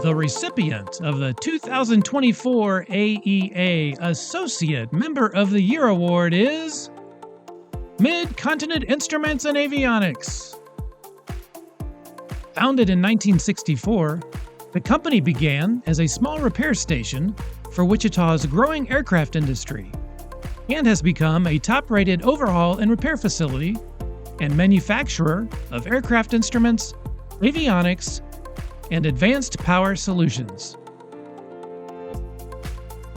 The recipient of the 2024 AEA Associate Member of the Year Award is Mid-Continent Instruments and Avionics. Founded in 1964, the company began as a small repair station for Wichita's growing aircraft industry and has become a top-rated overhaul and repair facility and manufacturer of aircraft instruments, avionics, and advanced power solutions.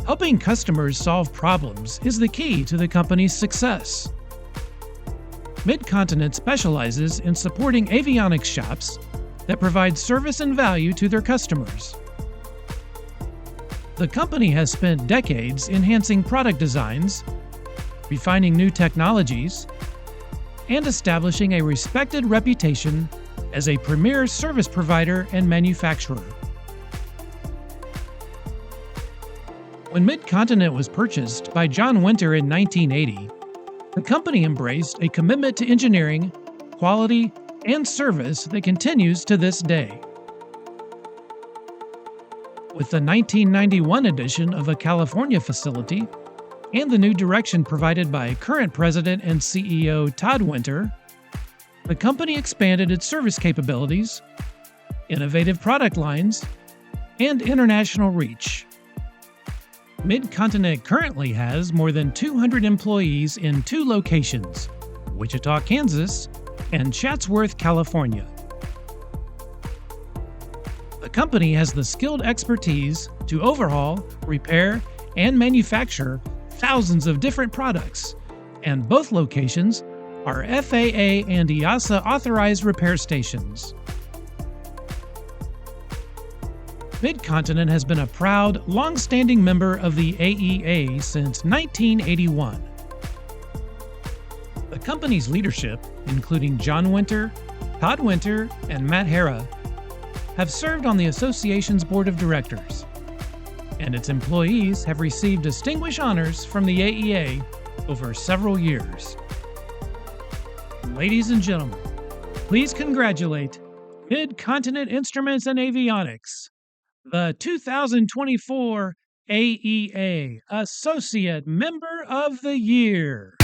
Helping customers solve problems is the key to the company's success. Mid-Continent specializes in supporting avionics shops that provide service and value to their customers. The company has spent decades enhancing product designs, refining new technologies, and establishing a respected reputation as a premier service provider and manufacturer. When Mid-Continent was purchased by John Winter in 1980, the company embraced a commitment to engineering, quality, and service that continues to this day. With the 1991 addition of a California facility and the new direction provided by current president and CEO Todd Winter, the company expanded its service capabilities, innovative product lines, and international reach. Mid-Continent currently has more than 200 employees in 2 locations, Wichita, Kansas, and Chatsworth, California. The company has the skilled expertise to overhaul, repair, and manufacture thousands of different products, and both locations are FAA and EASA authorized repair stations. Mid-Continent has been a proud, long-standing member of the AEA since 1981. The company's leadership, including John Winter, Todd Winter, and Matt Hara, have served on the association's board of directors, and its employees have received distinguished honors from the AEA over several years. Ladies and gentlemen, please congratulate Mid-Continent Instruments and Avionics, the 2024 AEA Associate Member of the Year.